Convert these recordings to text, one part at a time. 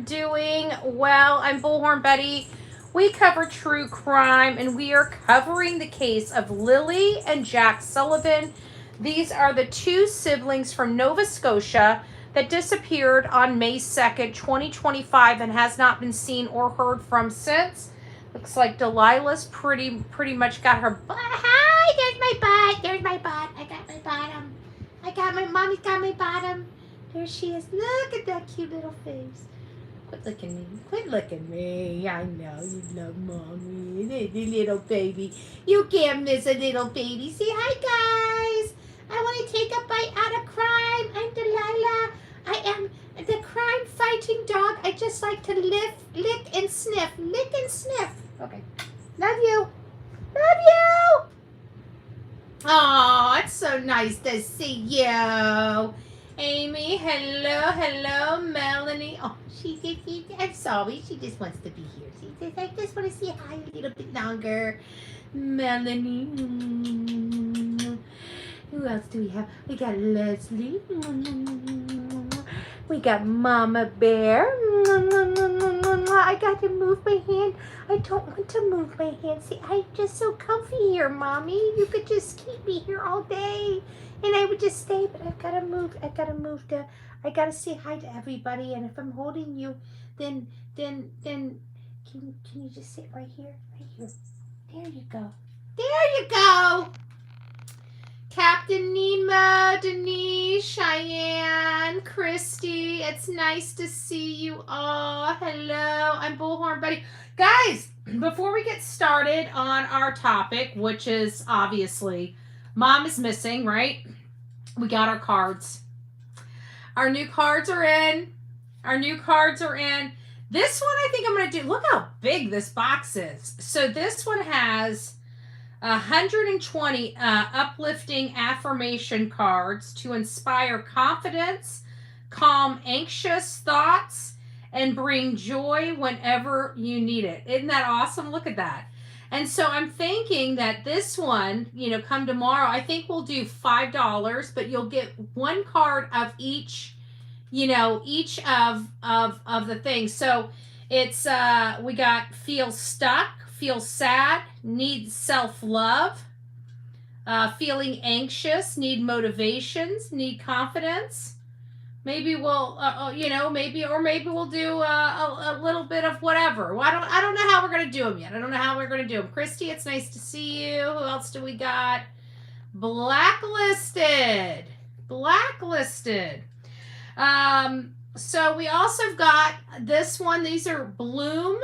doing well. I'm Bullhorn Betty. We cover true crime, and we are covering the case of Lilly and Jack Sullivan. These are the two siblings from Nova Scotia that disappeared on May 2nd, 2025, and has not been seen or heard from since. Looks like Delilah's pretty much got her butt. Hi, there's my butt. There's my butt. I got my bottom. Mommy's got my bottom. There she is. Look at that cute little face. Quit licking me. Quit licking me. I know you love mommy. The little baby. You can't miss a little baby. Say hi, guys. I want to take a bite out of crime. I'm Delilah. I am the crime-fighting dog. I just like to lick and sniff. Lick and sniff. Okay. Love you. Love you. Oh, it's so nice to see you. Amy, hello, Melanie. Oh, I'm sorry, she just wants to be here. She says, I just want to say hi a little bit longer. Melanie. Who else do we have? We got Leslie. We got Mama Bear. I got to move my hand. I don't want to move my hand. See, I'm just so comfy here, Mommy. You could just keep me here all day. And I would just stay, but I've got to move. I got to say hi to everybody. And if I'm holding you, then can you just sit right here? Right here. There you go. There you go. Captain Nemo, Denise, Cheyenne, Christy, it's nice to see you all. Hello, I'm Bullhorn Betty. Guys, before we get started on our topic, which is obviously Mom is missing, right? We got our cards. Our new cards are in. This one I think I'm going to do. Look how big this box is. So this one has 120 uplifting affirmation cards to inspire confidence, calm anxious thoughts, and bring joy whenever you need it. Isn't that awesome? Look at that. And so I'm thinking that this one, come tomorrow, I think we'll do $5, but you'll get one card of each, each of the things. So it's, we got feel stuck, feel sad, need self-love, feeling anxious, need motivations, need confidence. Maybe we'll, maybe we'll do a little bit of whatever. Well, I don't know how we're going to do them yet. Christy, it's nice to see you. Who else do we got? Blacklisted. So we also got this one. These are Bloom.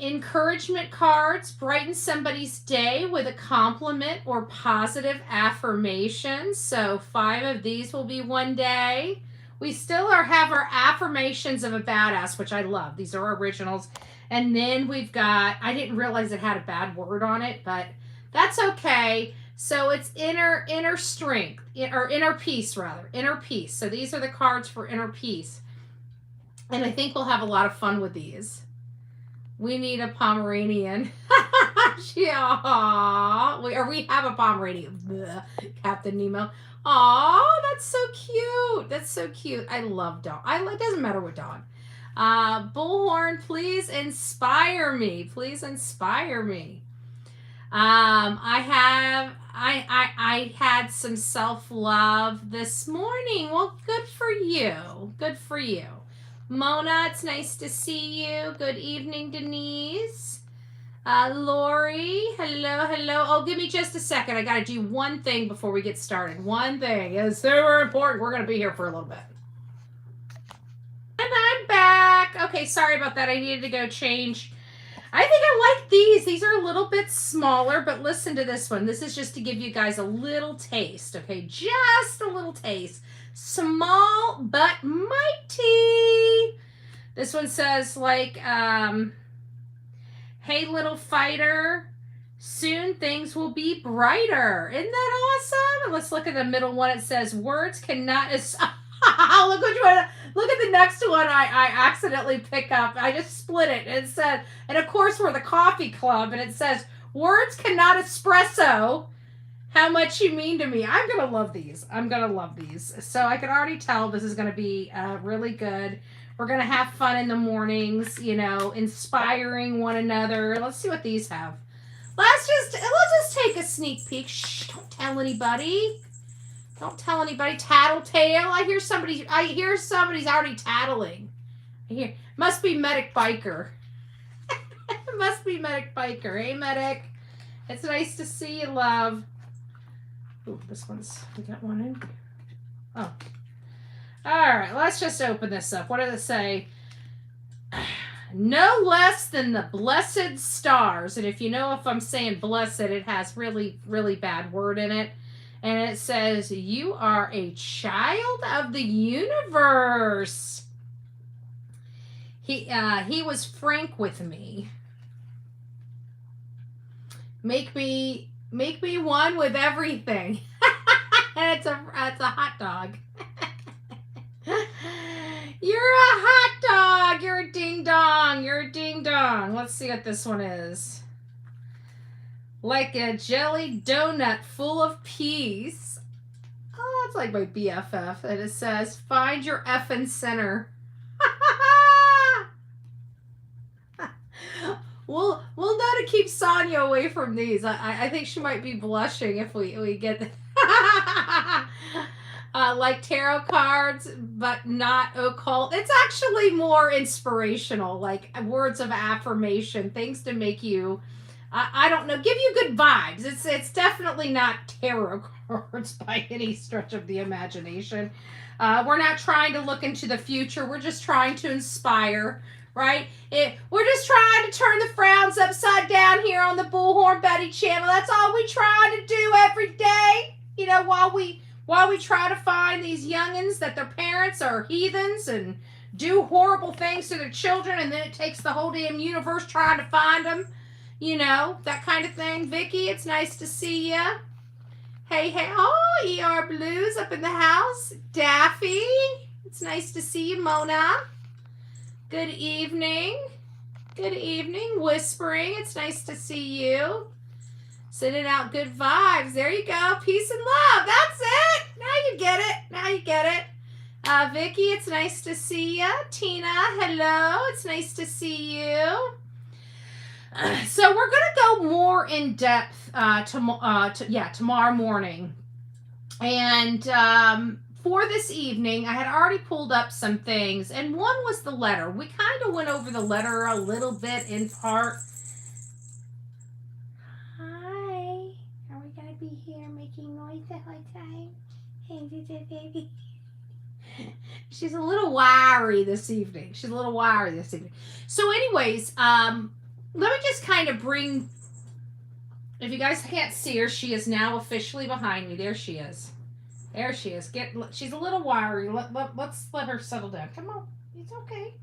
Encouragement cards, brighten somebody's day with a compliment or positive affirmation. So 5 of these will be one day. We still have our affirmations of a badass, which I love. These are originals. And then we've got, I didn't realize it had a bad word on it, but that's okay. So it's inner strength, or inner peace rather, inner peace. So these are the cards for inner peace. And I think we'll have a lot of fun with these. We need a Pomeranian. We have a Pomeranian. Blech. Captain Nemo. Aw, that's so cute. I love dog. It doesn't matter what dog. Bullhorn, please inspire me. I had some self-love this morning. Well, good for you. Mona, it's nice to see you. Good evening, Denise. Lori, hello. Oh, give me just a second. I got to do one thing before we get started. One thing is super important. We're going to be here for a little bit. And I'm back. Okay, sorry about that. I needed to go change. I think I like these. These are a little bit smaller, but listen to this one. This is just to give you guys a little taste, okay? Just a little taste. Small but mighty. This one says hey little fighter, soon things will be brighter. Isn't that awesome? Let's look at the middle one. It says words cannot look at the next one I accidentally pick up. I just split it. It said, and of course we're the coffee club, and it says words cannot espresso how much you mean to me. I'm going to love these. I'm going to love these. So I can already tell this is going to be really good. We're going to have fun in the mornings, you know, inspiring one another. Let's see what these have. Let's just take a sneak peek. Shh, don't tell anybody. Don't tell anybody. Tattletale. I hear somebody's already tattling. I hear, must be Medic Biker. Must be Medic Biker. Hey, Medic. It's nice to see you, love. Ooh, this one's, we got one in. Oh. All right, let's just open this up. What does it say? No less than the blessed stars. And if you know if I'm saying blessed, it has really, really bad word in it. And it says, you are a child of the universe. He was frank with me. Make me one with everything. And it's a hot dog. You're a hot dog. You're a ding dong. You're a ding dong. Let's see what this one is. Like a jelly donut full of peace. Oh, it's like my BFF. And it says, find your effing center. We'll know to keep Sonia away from these. I think she might be blushing if we get like tarot cards, but not occult. It's actually more inspirational, like words of affirmation, things to make you, I don't know, give you good vibes. It's definitely not tarot cards by any stretch of the imagination. We're not trying to look into the future. We're just trying to inspire. Right? We're just trying to turn the frowns upside down here on the Bullhorn Betty channel. That's all we try to do every day. You know, while we try to find these youngins that their parents are heathens and do horrible things to their children, and then it takes the whole damn universe trying to find them. You know, that kind of thing. Vicky, it's nice to see you. Hey, oh, ER Blues up in the house. Daffy, it's nice to see you, Mona. Good evening. Good evening. Whispering. It's nice to see you. Sending out good vibes. There you go. Peace and love. That's it. Now you get it. Now you get it. Vicky, it's nice to see you. Tina, hello. It's nice to see you. So we're going to go more in depth tomorrow morning. And for this evening, I had already pulled up some things, and one was the letter. We kind of went over the letter a little bit in part. Hi. Are we going to be here making noise the whole time? Hey, baby. She's a little wiry this evening. So anyways, let me just kind of bring, if you guys can't see her, she is now officially behind me. There she is. There she is. She's a little wiry. Let's let her settle down. Come on. It's okay.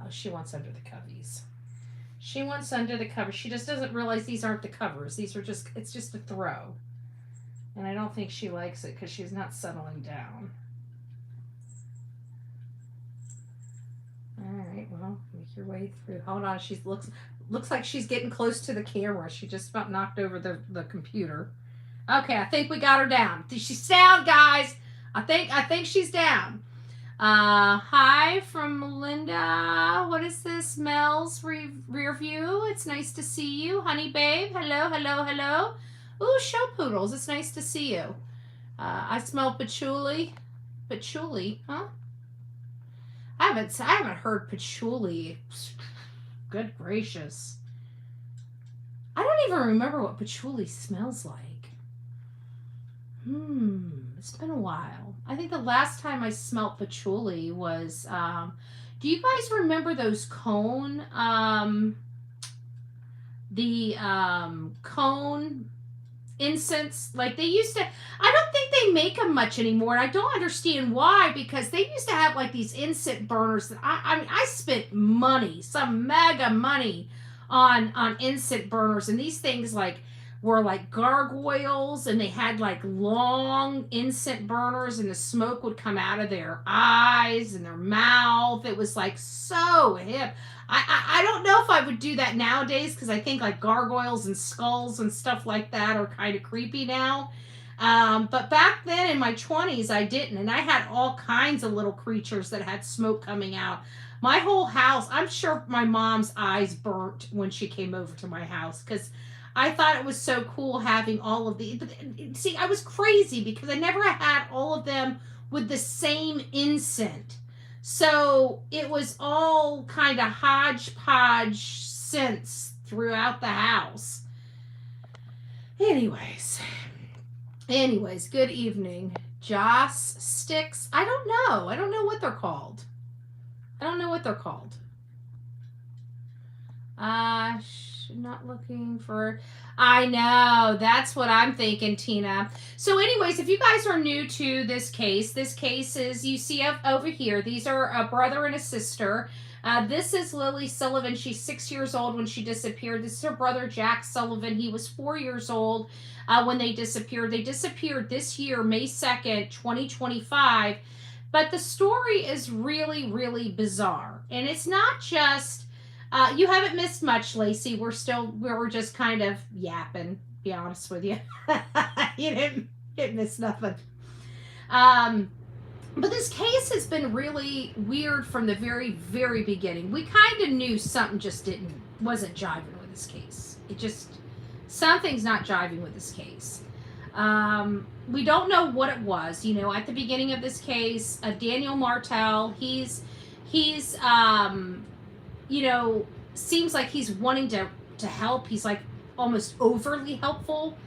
Oh, she wants under the covies. She wants under the covers. She just doesn't realize these aren't the covers. These are just, it's just a throw. And I don't think she likes it because she's not settling down. All right, well, make your way through. Hold on. She looks like she's getting close to the camera. She just about knocked over the computer. Okay, I think we got her down. She's down, guys. I think she's down. Hi from Melinda. What is this? Mel's rear view. It's nice to see you. Honey babe. Hello, hello, hello. Ooh, show poodles. It's nice to see you. I smell patchouli. Patchouli, huh? I haven't heard patchouli. Good gracious. I don't even remember what patchouli smells like. It's been a while. I think the last time I smelled patchouli was, do you guys remember those cone, cone incense? Like they used to, I don't think they make them much anymore. And I don't understand why, because they used to have like these incense burners that I mean, I spent money, some mega money on incense burners, and these things like were like gargoyles, and they had like long incense burners, and the smoke would come out of their eyes and their mouth. It was like so hip. I don't know if I would do that nowadays, because I think like gargoyles and skulls and stuff like that are kind of creepy now. But back then in my 20s, I didn't. And I had all kinds of little creatures that had smoke coming out. My whole house, I'm sure my mom's eyes burnt when she came over to my house, because I thought it was so cool having all of the. But see, I was crazy because I never had all of them with the same incense. So it was all kind of hodgepodge scents throughout the house. Anyways, good evening. Joss sticks. I don't know. I don't know what they're called. Not looking for. I know. That's what I'm thinking, Tina. So anyways, if you guys are new to this case is, you see over here, these are a brother and a sister. This is Lily Sullivan. She's 6 years old when she disappeared. This is her brother, Jack Sullivan. He was 4 years old when they disappeared. They disappeared this year, May 2nd, 2025. But the story is really, really bizarre. And it's not just, you haven't missed much, Lacey. We're just kind of yapping, be honest with you. You didn't miss nothing. But this case has been really weird from the very, very beginning. We kind of knew something just wasn't jiving with this case. Something's not jiving with this case. We don't know what it was. At the beginning of this case, Daniel Martel, he's seems like he's wanting to help. He's like almost overly helpful,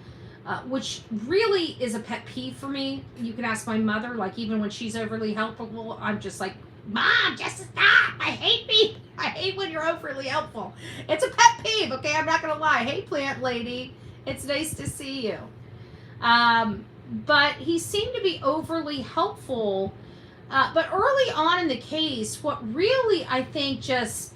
which really is a pet peeve for me. You can ask my mother, like even when she's overly helpful, I'm just like, Mom, just stop. I hate when you're overly helpful. It's a pet peeve, okay? I'm not going to lie. Hey, plant lady. It's nice to see you. But he seemed to be overly helpful. But early on in the case, what really, I think, just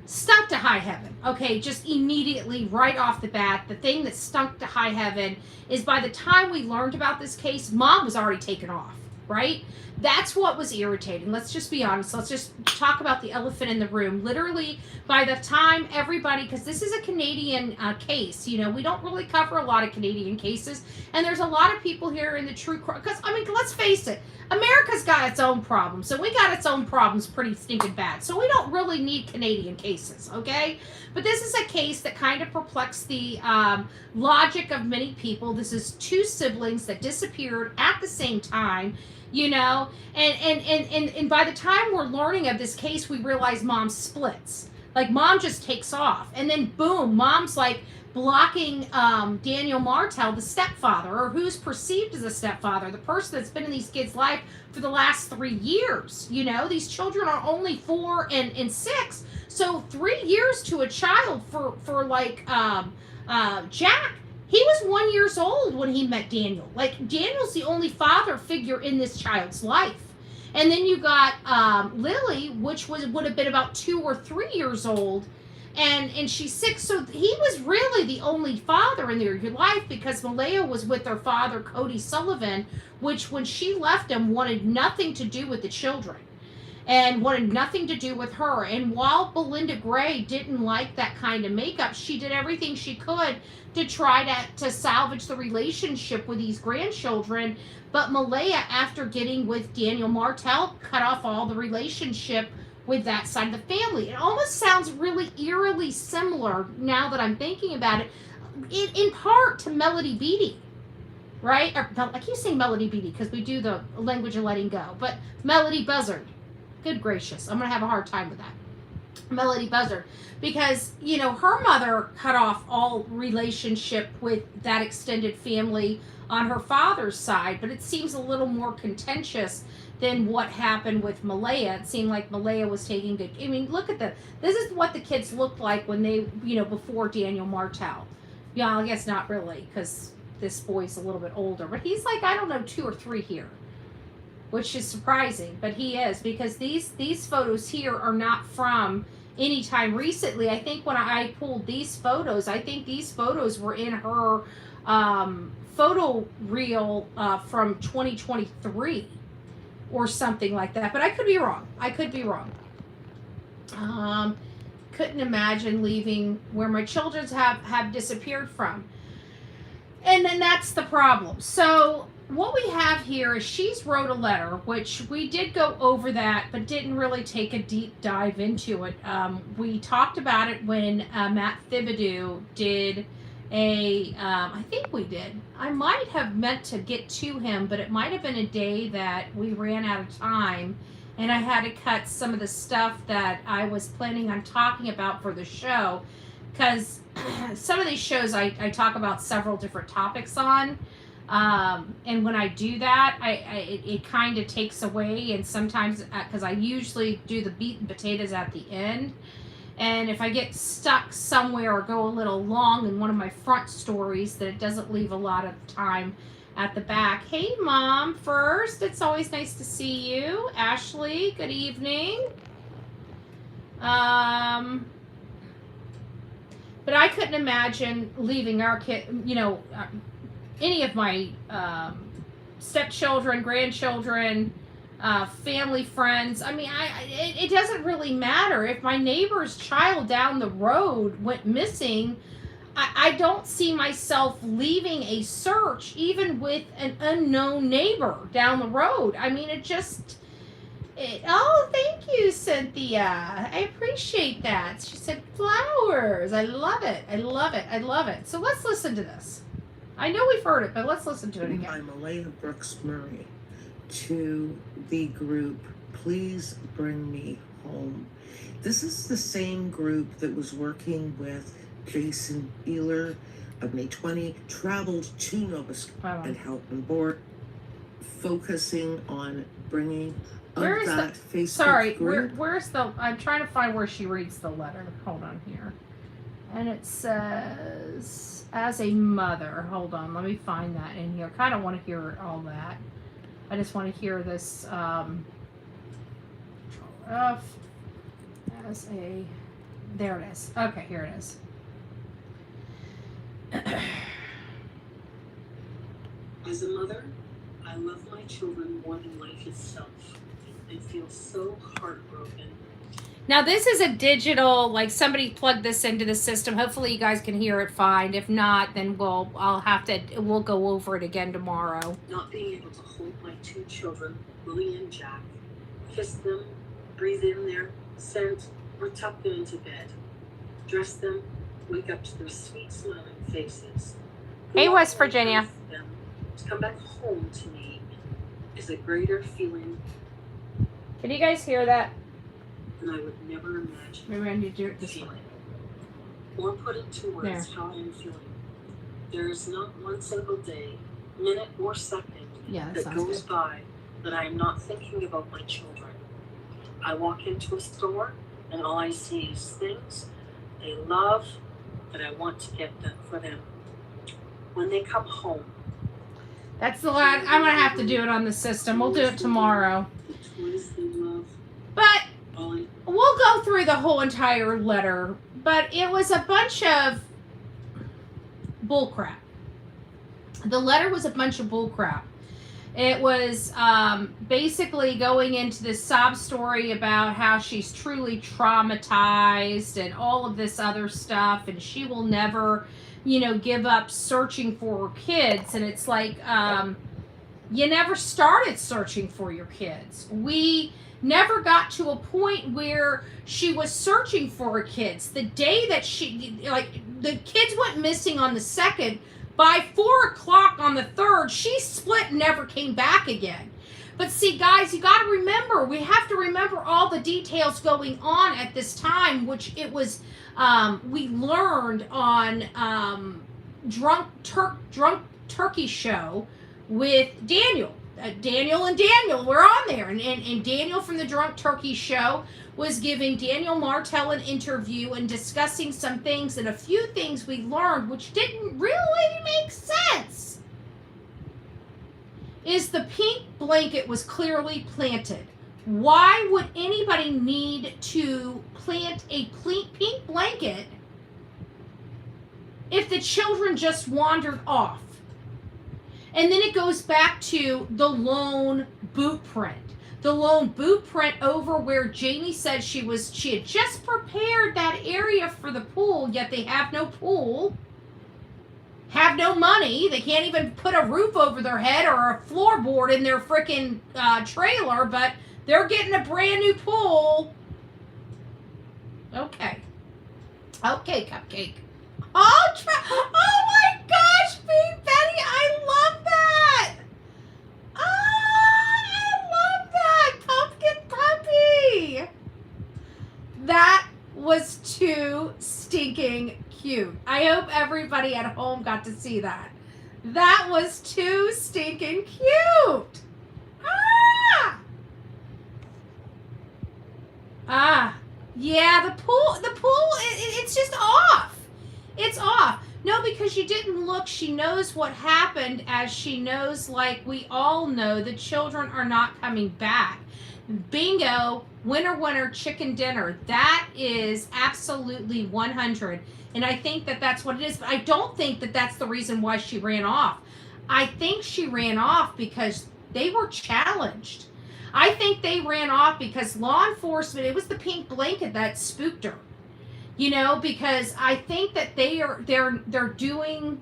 stunk to high heaven. Okay, just immediately, right off the bat, the thing that stunk to high heaven is by the time we learned about this case, Mom was already taken off, right? That's what was irritating. Let's just be honest. Let's just talk about the elephant in the room. Literally, by the time everybody, because this is a Canadian case, we don't really cover a lot of Canadian cases, and there's a lot of people here in the true crime, because, let's face it, America's got its own problems, so we got its own problems pretty stinking bad, so we don't really need Canadian cases, okay? But this is a case that kind of perplexed the logic of many people. This is two siblings that disappeared at the same time, and by the time we're learning of this case, we realize Mom splits. Like, Mom just takes off, and then boom, Mom's like blocking Daniel Martel, the stepfather, or who's perceived as a stepfather, the person that's been in these kids' life for the last 3 years. These children are only 4 and 6, so 3 years to a child for like Jack. He was 1 year old when he met Daniel. Like, Daniel's the only father figure in this child's life. And then you got Lily, which would have been about 2 or 3 years old, and she's 6. So he was really the only father in their life, because Malaya was with their father, Cody Sullivan, which when she left him wanted nothing to do with the children and wanted nothing to do with her. And while Belinda Gray didn't like that kind of makeup, she did everything she could to try to salvage the relationship with these grandchildren. But Malaya, after getting with Daniel Martel, cut off all the relationship with that side of the family. It almost sounds really eerily similar, now that I'm thinking about it, in part to Melody Beattie, right? Or, I keep saying Melody Beattie because we do the language of letting go, but Melody Buzzard. Good gracious, I'm going to have a hard time with that. Melody Buzzard. Because, her mother cut off all relationship with that extended family on her father's side, but it seems a little more contentious than what happened with Malaya. It seemed like Malaya was taking good. Look at this is what the kids looked like when they, before Daniel Martel. Yeah, I guess not really, because this boy's a little bit older, but he's like, I don't know, 2 or 3 here, which is surprising, but he is, because these photos here are not from anytime recently. I think when I pulled these photos, I think these photos were in her photo reel from 2023 or something like that. But I could be wrong. I could be wrong. Couldn't imagine leaving where my children have disappeared from. And then that's the problem. So what we have here is she's wrote a letter, which we did go over that, but didn't really take a deep dive into it. We talked about it when Matt Thibodeau did I think we did. I might have meant to get to him, but it might have been a day that we ran out of time and I had to cut some of the stuff that I was planning on talking about for the show, because some of these shows I talk about several different topics on, and when I do that, it kind of takes away, and sometimes, because I usually do the meat and potatoes at the end, and if I get stuck somewhere or go a little long in one of my front stories, then it doesn't leave a lot of time at the back. Hey, Mom, first. It's always nice to see you. Ashley, good evening. But I couldn't imagine leaving our kid, any of my stepchildren, grandchildren, family, friends. I mean, it doesn't really matter. If my neighbor's child down the road went missing, I don't see myself leaving a search even with an unknown neighbor down the road. I mean, oh, thank you, Cynthia. I appreciate that. She said flowers. I love it. I love it. I love it. So let's listen to this. I know we've heard it, but let's listen to it again. I'm Elena Brooks Murray. To the group, please bring me home. This is the same group that was working with Jason Beeler of May 20, traveled to Nova Scotia and helped them board, focusing on bringing that Facebook sorry, group. Where's the, I'm trying to find where she reads the letter. Hold on here. And it says, as a mother, hold on, let me find that in here. I kind of want to hear all that. I just want to hear this, there it is. Okay, here it is. As a mother, I love my children more than life itself. I feel so heartbroken. Now this is a digital, like somebody plugged this into the system. Hopefully you guys can hear it fine. If not, then we'll go over it again tomorrow. Not being able to hold my two children, Lilly and Jack, kiss them, breathe in their scent, or tuck them into bed, dress them, wake up to their sweet smiling faces. Hey, West Virginia. Them to come back home to me is a greater feeling. Can you guys hear that? And I would never imagine. Maybe I need to do it this way. Or put into words how I'm feeling. There is not one single day, minute, or second that goes by that I am not thinking about my children. I walk into a store and all I see is things they love that I want to get them for them. When they come home. That's the last. I'm gonna have to do it on the system. We'll do it tomorrow. The toys they love. But we'll go through the whole entire letter. But it was a bunch of bullcrap. The letter was a bunch of bullcrap. It was basically going into this sob story about how she's truly traumatized and all of this other stuff, and she will never, give up searching for her kids. And it's like, you never started searching for your kids. We never got to a point where she was searching for her kids. The day that the kids went missing on the 2nd, by 4:00 on the 3rd, she split and never came back again. But see, guys, you got to remember, we have to remember all the details going on at this time, which it was, we learned on Drunk Turkey Show with Daniel. Daniel and Daniel were on there, and Daniel from the Drunk Turkey Show was giving Daniel Martell an interview and discussing some things, and a few things we learned which didn't really make sense is the pink blanket was clearly planted. Why would anybody need to plant a pink blanket if the children just wandered off? And then it goes back to the lone boot print. The lone boot print over where Jamie said she had just prepared that area for the pool, yet they have no pool, have no money. They can't even put a roof over their head or a floorboard in their freaking trailer, but they're getting a brand new pool. Okay, Cupcake. Oh my gosh, Big Betty, I love that. I love that. Pumpkin Puppy. That was too stinking cute. I hope everybody at home got to see that. That was too stinking cute. Yeah, the pool, it's just off. It's off. No, because you didn't look. She knows what happened, as she knows, like we all know, the children are not coming back. Bingo, winner, chicken dinner. That is absolutely 100. And I think that that's what it is. But I don't think that that's the reason why she ran off. I think she ran off because they were challenged. I think they ran off because law enforcement, it was the pink blanket that spooked her. You know, because I think that they're doing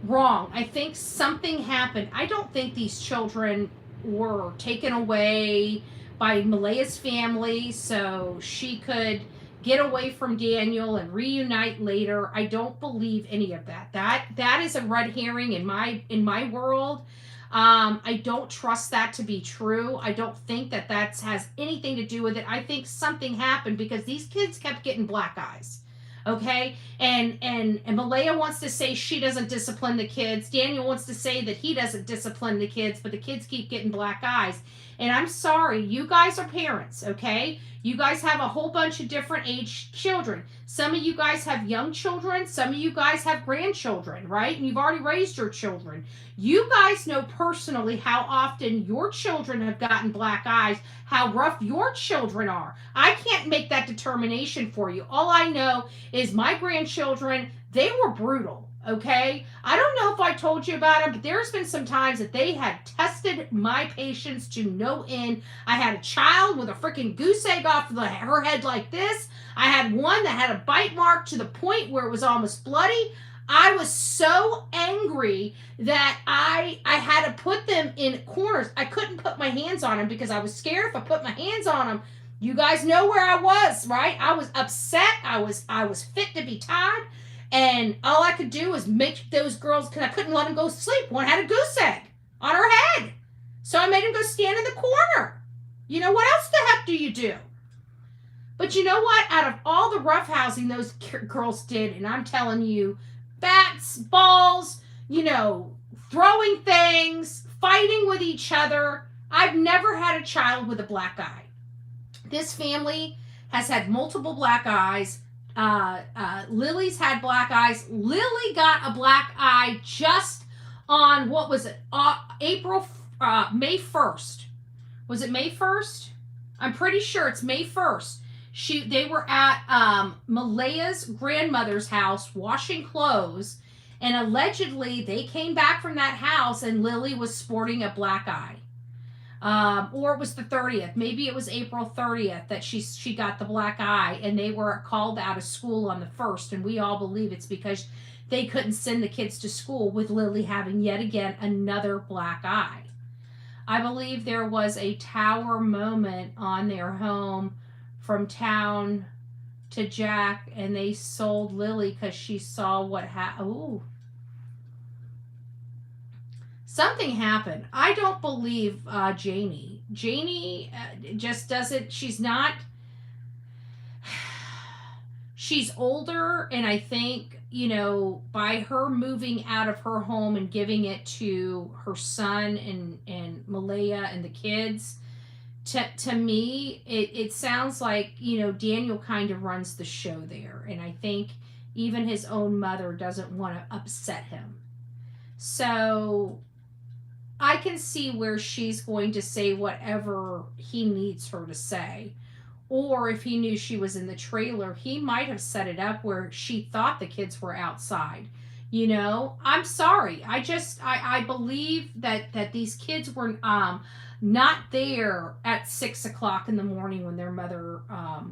wrong. I think something happened. I don't think these children were taken away by Malaya's family so she could get away from Daniel and reunite later. I don't believe any of that. That is a red herring in my world. I don't trust that to be true. I don't think that has anything to do with it. I think something happened because these kids kept getting black eyes. Okay? And Malaya wants to say she doesn't discipline the kids. Daniel wants to say that he doesn't discipline the kids, but the kids keep getting black eyes. And I'm sorry, you guys are parents, okay? You guys have a whole bunch of different age children. Some of you guys have young children. Some of you guys have grandchildren, right? And you've already raised your children. You guys know personally how often your children have gotten black eyes, how rough your children are. I can't make that determination for you. All I know is my grandchildren, they were brutal. Okay, I don't know if I told you about them, but there's been some times that they had tested my patience to no end. I had a child with a freaking goose egg off her head like this. I had one that had a bite mark to the point where it was almost bloody. I was so angry that I had to put them in corners. I couldn't put my hands on them because I was scared if I put my hands on them. You guys know where I was, right? I was upset. I was fit to be tied. And all I could do was make those girls, because I couldn't let them go to sleep. One had a goose egg on her head. So I made them go stand in the corner. You know, what else the heck do you do? But you know what? Out of all the roughhousing those girls did, and I'm telling you, bats, balls, you know, throwing things, fighting with each other. I've never had a child with a black eye. This family has had multiple black eyes. Lily's had black eyes. Lily got a black eye just on, what was it? May 1st. Was it May 1st? I'm pretty sure it's May 1st. They were at Malaya's grandmother's house washing clothes, and allegedly they came back from that house and Lily was sporting a black eye. Or it was the 30th. Maybe it was April 30th that she got the black eye, and they were called out of school on the 1st, and we all believe it's because they couldn't send the kids to school with Lily having yet again another black eye. I believe there was a tower moment on their home from town to Jack, and they sold Lily because she saw what happened. Ooh. Something happened. I don't believe Janie. Janie just doesn't, she's not, she's older, and I think, you know, by her moving out of her home and giving it to her son and Malaya and the kids, to me, it sounds like, you know, Daniel kind of runs the show there. And I think even his own mother doesn't want to upset him. So I can see where she's going to say whatever he needs her to say. Or if he knew she was in the trailer, he might have set it up where she thought the kids were outside. You know, I'm sorry. I believe that these kids were not there at 6 o'clock in the morning when their mother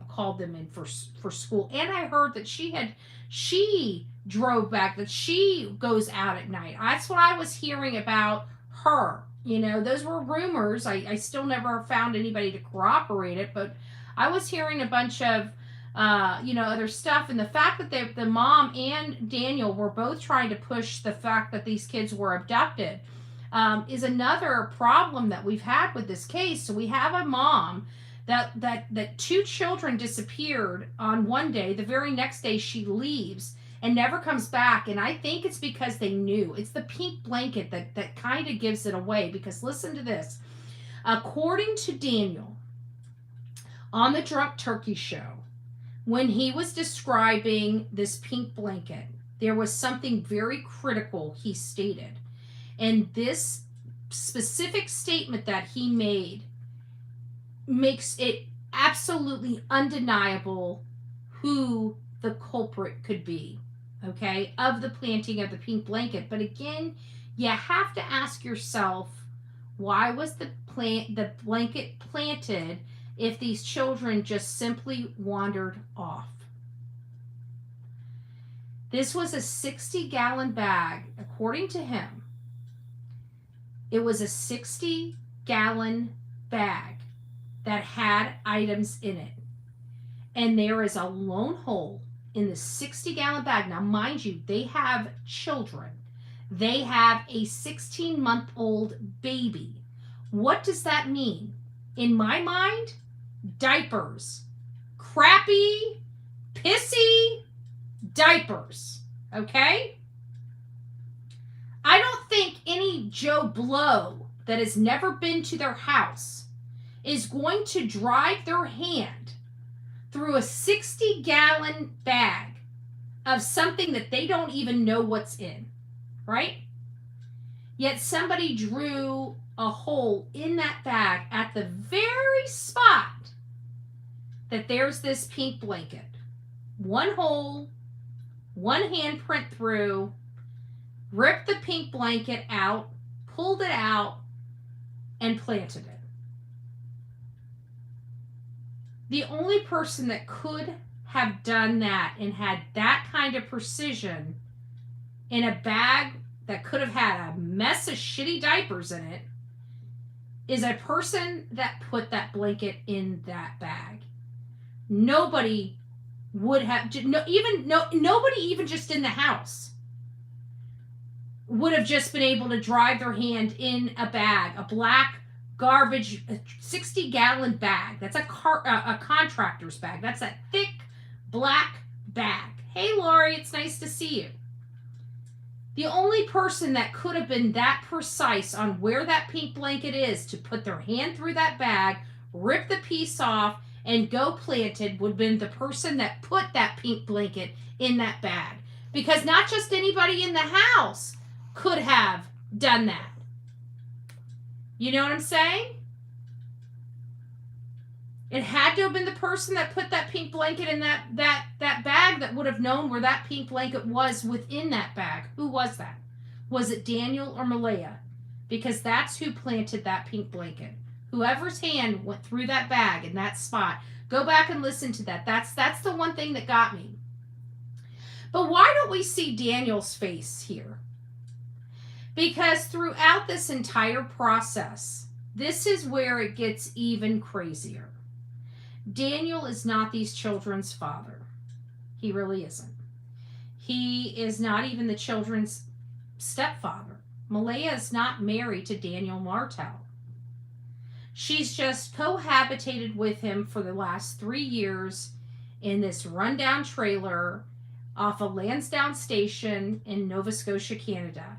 called them in for school. And I heard that she drove back, that she goes out at night. That's what I was hearing about her. You know, those were rumors. I still never found anybody to corroborate it, but I was hearing a bunch of, other stuff. And the fact that the mom and Daniel were both trying to push the fact that these kids were abducted is another problem that we've had with this case. So we have a mom that two children disappeared on one day. The very next day she leaves and never comes back. And I think it's because they knew. It's the pink blanket that kind of gives it away. Because listen to this. According to Daniel, on the Drunk Turkey Show, when he was describing this pink blanket, there was something very critical he stated. And this specific statement that he made makes it absolutely undeniable who the culprit could be, okay, of the planting of the pink blanket. But again, you have to ask yourself, why was the blanket planted if these children just simply wandered off? This was a 60-gallon bag, according to him. It was a 60-gallon bag that had items in it. And there is a lone hole in the 60-gallon bag. Now, mind you, they have children. They have a 16-month-old baby. What does that mean? In my mind, diapers. Crappy, pissy diapers. Okay? I don't think any Joe Blow that has never been to their house is going to drive their hand through a 60-gallon bag of something that they don't even know what's in, right? Yet somebody drew a hole in that bag at the very spot that there's this pink blanket. One hole, one handprint through, ripped the pink blanket out, pulled it out, and planted it. The only person that could have done that and had that kind of precision in a bag that could have had a mess of shitty diapers in it is a person that put that blanket in that bag. Nobody would have, nobody even just in the house would have just been able to drive their hand in a bag, a black garbage 60-gallon bag. That's a contractor's bag. That's that thick black bag. Hey, Lori, it's nice to see you. The only person that could have been that precise on where that pink blanket is to put their hand through that bag, rip the piece off, and go planted would have been the person that put that pink blanket in that bag. Because not just anybody in the house could have done that. You know what I'm saying? It had to have been the person that put that pink blanket in that bag that would have known where that pink blanket was within that bag. Who was that? Was it Daniel or Malaya? Because that's who planted that pink blanket. Whoever's hand went through that bag in that spot. Go back and listen to that. That's the one thing that got me. But why don't we see Daniel's face here? Because throughout this entire process, this is where it gets even crazier. Daniel is not these children's father. He really isn't. He is not even the children's stepfather. Malaya is not married to Daniel Martell. She's just cohabitated with him for the last 3 years in this rundown trailer off of Lansdowne Station in Nova Scotia, Canada.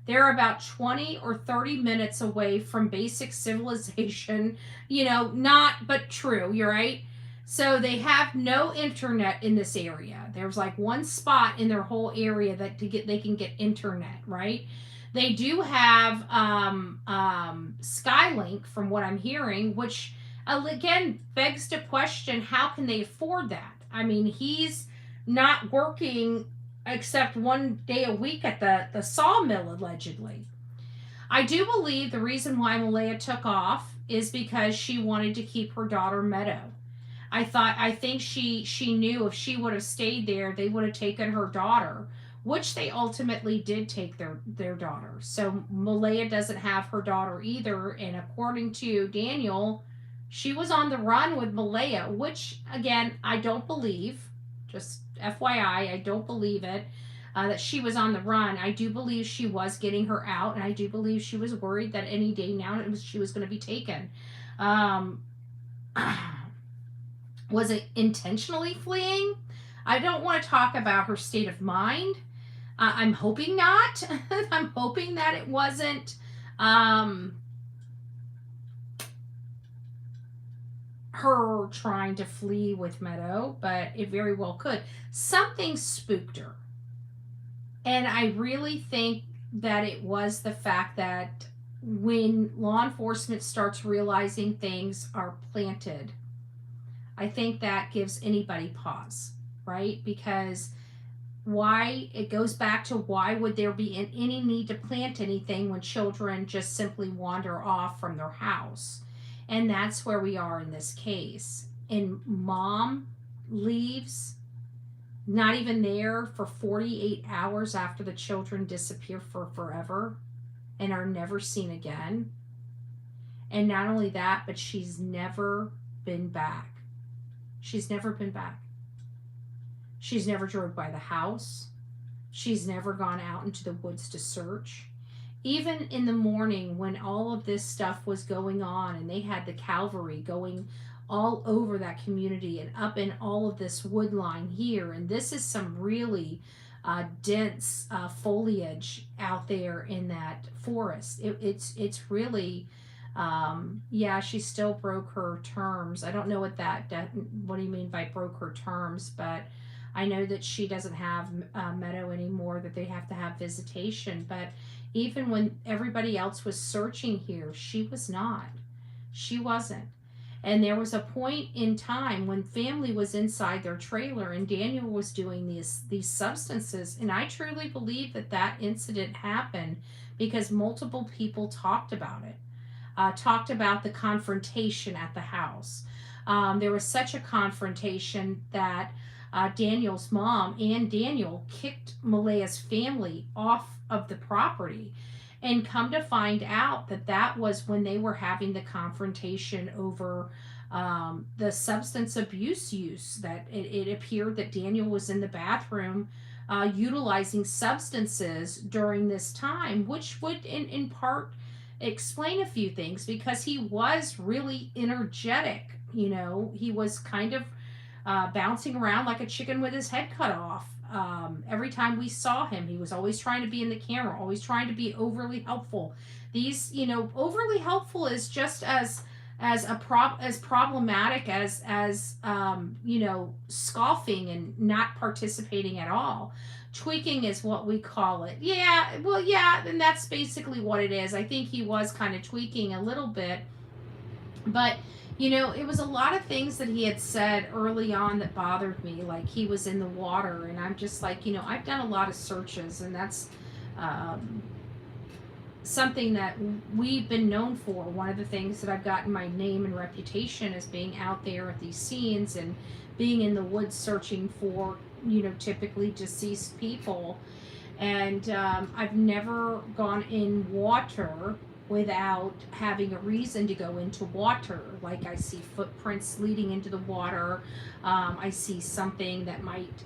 They're about 20 or 30 minutes away from basic civilization. Not, but true, you're right. So they have no internet in this area. There's like one spot in their whole area that they can get internet, right? They do have Skylink, from what I'm hearing, which again begs to question, how can they afford that? I mean, he's not working except one day a week at the sawmill, allegedly. I do believe the reason why Malaya took off is because she wanted to keep her daughter Meadow. I think she knew if she would have stayed there, they would have taken her daughter, which they ultimately did take their daughter. So Malaya doesn't have her daughter either, and according to Daniel, she was on the run with Malaya, which again I don't believe. Just FYI, I don't believe it. That she was on the run. I do believe she was getting her out, and I do believe she was worried that any day now she was going to be taken. Was it intentionally fleeing? I don't want to talk about her state of mind. I'm hoping not. I'm hoping that it wasn't her trying to flee with Meadow, but it very well could. Something spooked her. And I really think that it was the fact that when law enforcement starts realizing things are planted, I think that gives anybody pause, right? Because why, it goes back to why would there be any need to plant anything when children just simply wander off from their house? And that's where we are in this case. And mom leaves, not even there for 48 hours after the children disappear for forever and are never seen again. And not only that, but she's never been back. She's never been back. She's never drove by the house. She's never gone out into the woods to search. Even in the morning when all of this stuff was going on and they had the cavalry going all over that community and up in all of this wood line here, and this is some really dense foliage out there in that forest. It's really yeah, she still broke her terms. I don't know what what do you mean by broke her terms, but I know that she doesn't have Meadow anymore, that they have to have visitation. But even when everybody else was searching here, she was not. She wasn't. And there was a point in time when family was inside their trailer and Daniel was doing these substances. And I truly believe that incident happened because multiple people talked about it. Talked about the confrontation at the house. There was such a confrontation that Daniel's mom and Daniel kicked Malaya's family off of the property. And come to find out that was when they were having the confrontation over the substance abuse use. That it appeared that Daniel was in the bathroom utilizing substances during this time, which would in part explain a few things, because he was really energetic. He was kind of bouncing around like a chicken with his head cut off. Every time we saw him, he was always trying to be in the camera, always trying to be overly helpful. These, overly helpful is just as problematic as scoffing and not participating at all. Tweaking is what we call it. Yeah, and that's basically what it is. I think he was kind of tweaking a little bit, but it was a lot of things that he had said early on that bothered me, like he was in the water, and I'm just like, I've done a lot of searches, and that's something that we've been known for. One of the things that I've gotten my name and reputation as being out there at these scenes and being in the woods searching for, typically deceased people. And I've never gone in water without having a reason to go into water. Like I see footprints leading into the water. I see something that might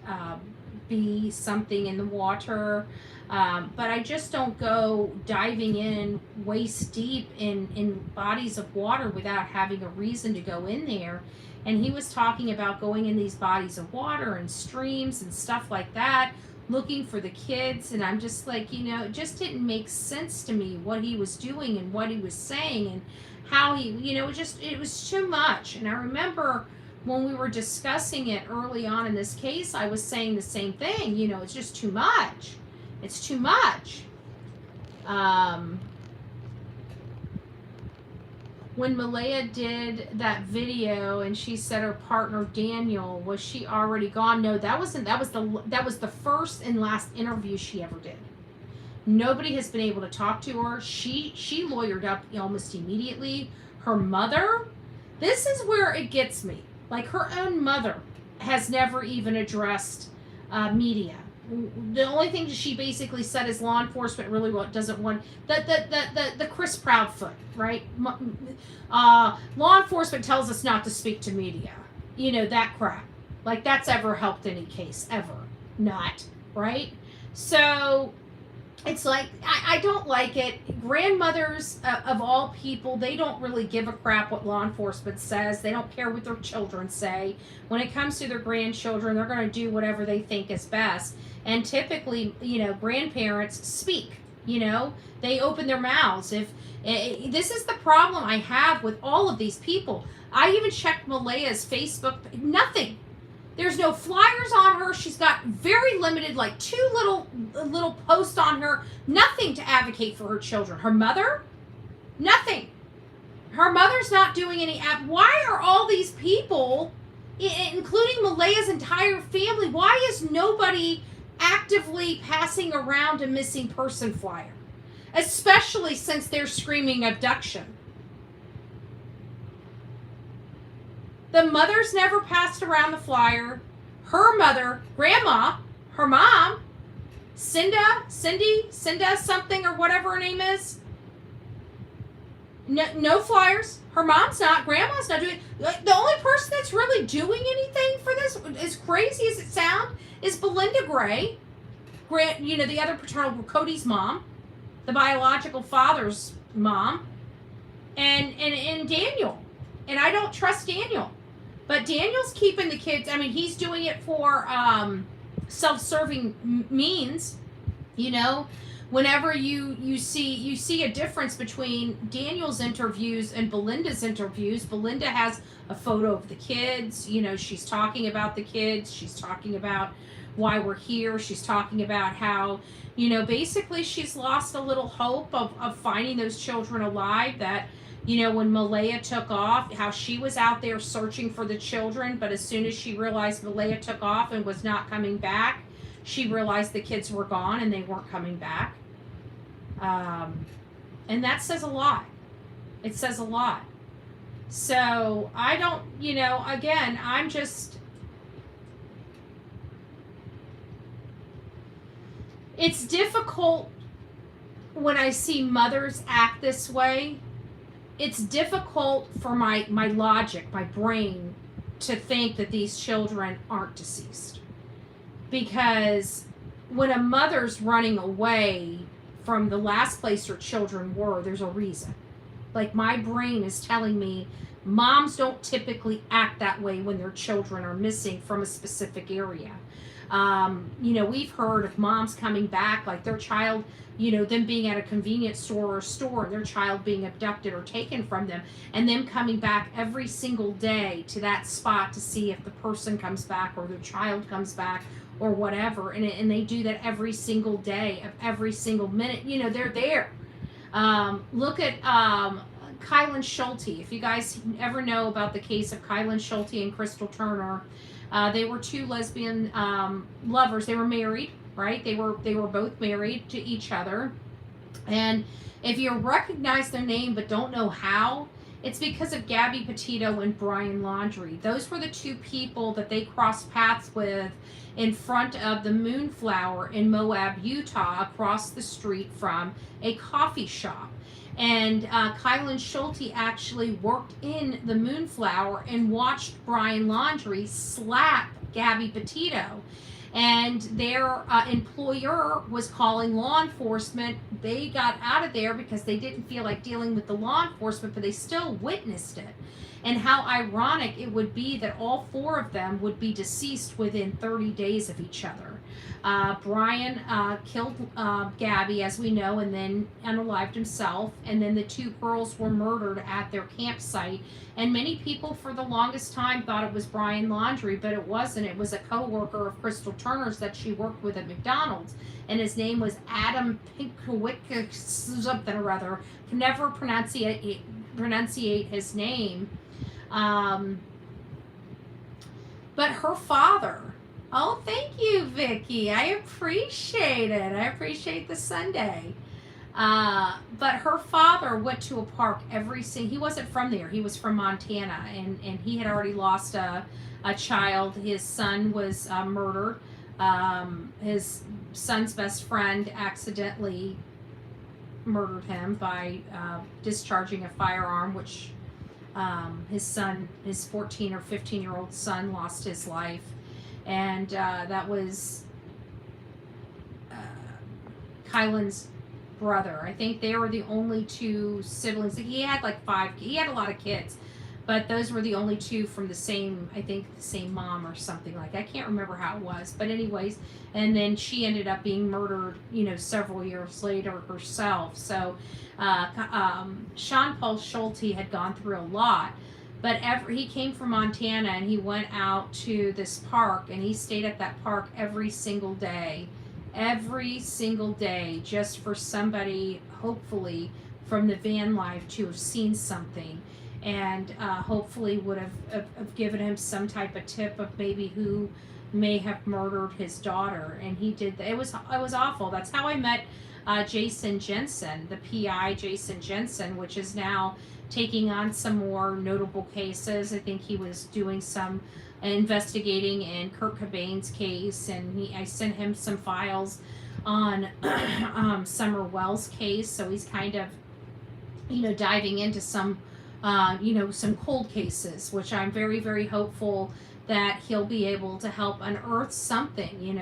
be something in the water. But I just don't go diving in waist deep in bodies of water without having a reason to go in there. And he was talking about going in these bodies of water and streams and stuff like that, looking for the kids. And I'm just like, it just didn't make sense to me what he was doing and what he was saying and how he, it was too much. And I remember when we were discussing it early on in this case, I was saying the same thing. It's just too much. It's too much. when Malaya did that video and she said her partner Daniel, was she already gone? No, that wasn't. That was the first and last interview she ever did. Nobody has been able to talk to her. She lawyered up almost immediately. Her mother, this is where it gets me. Like, her own mother has never even addressed media. The only thing she basically said is law enforcement really doesn't want the Chris Proudfoot, right? Law enforcement tells us not to speak to media. You know, that crap. Like, that's ever helped any case, ever. Not, right? So it's like, I don't like it. Grandmothers of all people, they don't really give a crap what law enforcement says. They don't care what their children say. When it comes to their grandchildren, they're going to do whatever they think is best. And typically, you know, grandparents speak. You know, they open their mouths. If this is the problem I have with all of these people. I even checked Malaya's Facebook. Nothing. There's no flyers on her. She's got very limited, like 2 little posts on her. Nothing to advocate for her children. Her mother, nothing. Her mother's not doing any. Why are all these people, including Malaya's entire family, why is nobody actively passing around a missing person flyer? Especially since they're screaming abduction. The mother's never passed around the flyer. Her mother, grandma, her mom, Cindy something or whatever her name is. No flyers. Her mom's not. Grandma's not doing. The only person that's really doing anything for this, as crazy as it sounds, is Belinda Gray. You know, the other paternal, Cody's mom, the biological father's mom, and Daniel. And I don't trust Daniel. But Daniel's keeping the kids. I mean, he's doing it for self-serving means. You know, whenever you see a difference between Daniel's interviews and Belinda's interviews. Belinda has a photo of the kids. You know, she's talking about the kids. She's talking about why we're here. She's talking about how, you know, basically she's lost a little hope of finding those children alive. That, you know, when Malaya took off, how she was out there searching for the children, but as soon as she realized Malaya took off and was not coming back, she realized the kids were gone and they weren't coming back. And that says a lot. It says a lot. So I don't, you know, again, I'm just, it's difficult when I see mothers act this way. It's difficult for my logic, my brain, to think that these children aren't deceased. Because when a mother's running away from the last place her children were, there's a reason. Like, my brain is telling me moms don't typically act that way when their children are missing from a specific area. You know, we've heard of moms coming back, like their child, you know, them being at a convenience store or a store, and their child being abducted or taken from them, and them coming back every single day to that spot to see if the person comes back or their child comes back or whatever. And they do that every single day of every single minute. You know, they're there. Look at Kylan Schulte. If you guys ever know about the case of Kylan Schulte and Crystal Turner, they were 2 lesbian lovers. They were married, right? They were both married to each other. And if you recognize their name but don't know how, it's because of Gabby Petito and Brian Laundrie. Those were the 2 people that they crossed paths with in front of the Moonflower in Moab, Utah, across the street from a coffee shop. And Kylan Schulte actually worked in the Moonflower and watched Brian Laundrie slap Gabby Petito. And their employer was calling law enforcement. They got out of there because they didn't feel like dealing with the law enforcement, but they still witnessed it. and how ironic it would be that all 4 of them would be deceased within 30 days of each other. Brian killed Gabby, as we know, and then unalived himself. And then the 2 girls were murdered at their campsite. And many people for the longest time thought it was Brian Laundrie, but it wasn't. It was a co-worker of Crystal Turner's that she worked with at McDonald's. And his name was Adam Pinkowick, something or other. Can never pronunciate his name. But her father... Oh, thank you, Vicky. I appreciate it. I appreciate the Sunday. But her father went to a park he wasn't from there. He was from Montana, and he had already lost a child. His son was murdered. His son's best friend accidentally murdered him by discharging a firearm, which his 14 or 15-year-old son lost his life. And that was Kylan's brother. I think they were the only 2 siblings. He had like 5. He had a lot of kids, but those were the only 2 from the same mom or something like that. I can't remember how it was. But anyways, and then she ended up being murdered, several years later herself. So Sean Paul Schulte had gone through a lot. But he came from Montana, and he went out to this park, and he stayed at that park every single day, just for somebody, hopefully, from the van life to have seen something, and hopefully would have given him some type of tip of maybe who may have murdered his daughter. And he did. It was awful. That's how I met Jason Jensen, the PI Jason Jensen, which is now taking on some more notable cases. I think he was doing some investigating in Kurt Cobain's case, and I sent him some files on Summer Wells' case, so he's kind of, diving into some, some cold cases, which I'm very, very hopeful that he'll be able to help unearth something,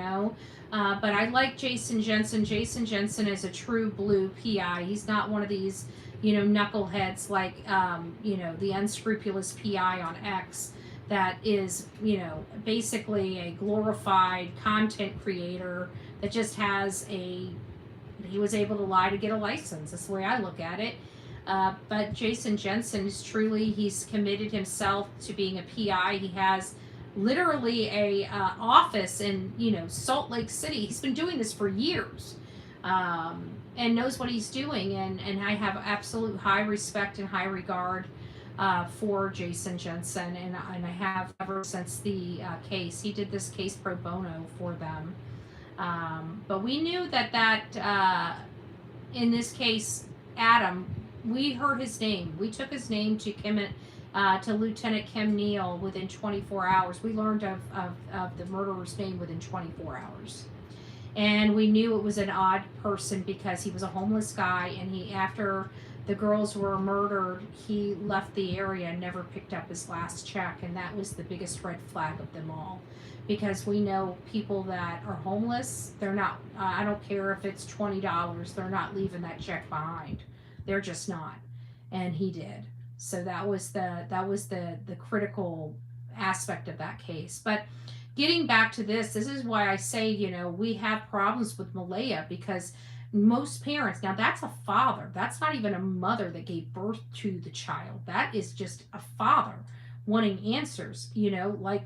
But I like Jason Jensen. Jason Jensen is a true blue PI. He's not one of these knuckleheads like, the unscrupulous PI on X that is, basically a glorified content creator that just he was able to lie to get a license. That's the way I look at it. But Jason Jensen is he's committed himself to being a PI. He has literally a office in, Salt Lake City. He's been doing this for years. And knows what he's doing, and I have absolute high respect and high regard for Jason Jensen, and I have ever since the case. He did this case pro bono for them, but we knew that in this case, Adam, we heard his name. We took his name to Lieutenant Kim Neal within 24 hours. We learned of the murderer's name within 24 hours. And we knew it was an odd person because he was a homeless guy, and after the girls were murdered, he left the area and never picked up his last check, and that was the biggest red flag of them all. Because we know people that are homeless, they're not, I don't care if it's $20, they're not leaving that check behind. They're just not. And he did. So that was the critical aspect of that case. But getting back to this is why I say, we have problems with Malaya, because most parents, now that's a father, that's not even a mother that gave birth to the child. That is just a father wanting answers, like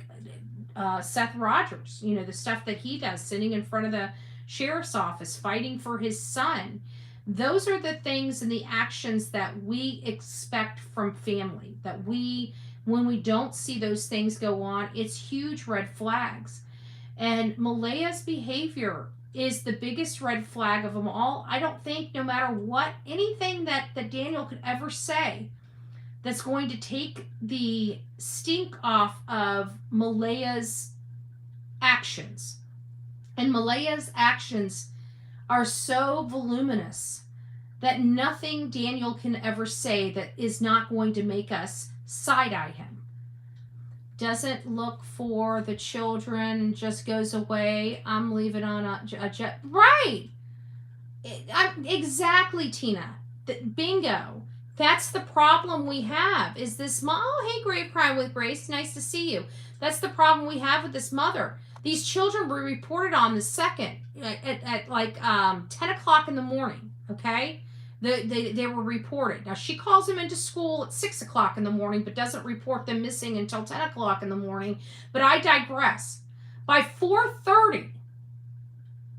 Seth Rogers, the stuff that he does, sitting in front of the sheriff's office, fighting for his son. Those are the things and the actions that we expect from family, that when we don't see those things go on, it's huge red flags. And Malaya's behavior is the biggest red flag of them all. I don't think, no matter what, anything that Daniel could ever say that's going to take the stink off of Malaya's actions. And Malaya's actions are so voluminous that nothing Daniel can ever say that is not going to make us side-eye him. Doesn't look for the children, just goes away. I'm leaving on a jet. Right! Exactly, Tina. Bingo. That's the problem we have, is this mom. Oh, hey, Grave Crime with Grace. Nice to see you. That's the problem we have with this mother. These children were reported on the 2nd at like 10 o'clock in the morning, okay? They were reported. Now, she calls them into school at 6 o'clock in the morning, but doesn't report them missing until 10 o'clock in the morning. But I digress. By 4:30,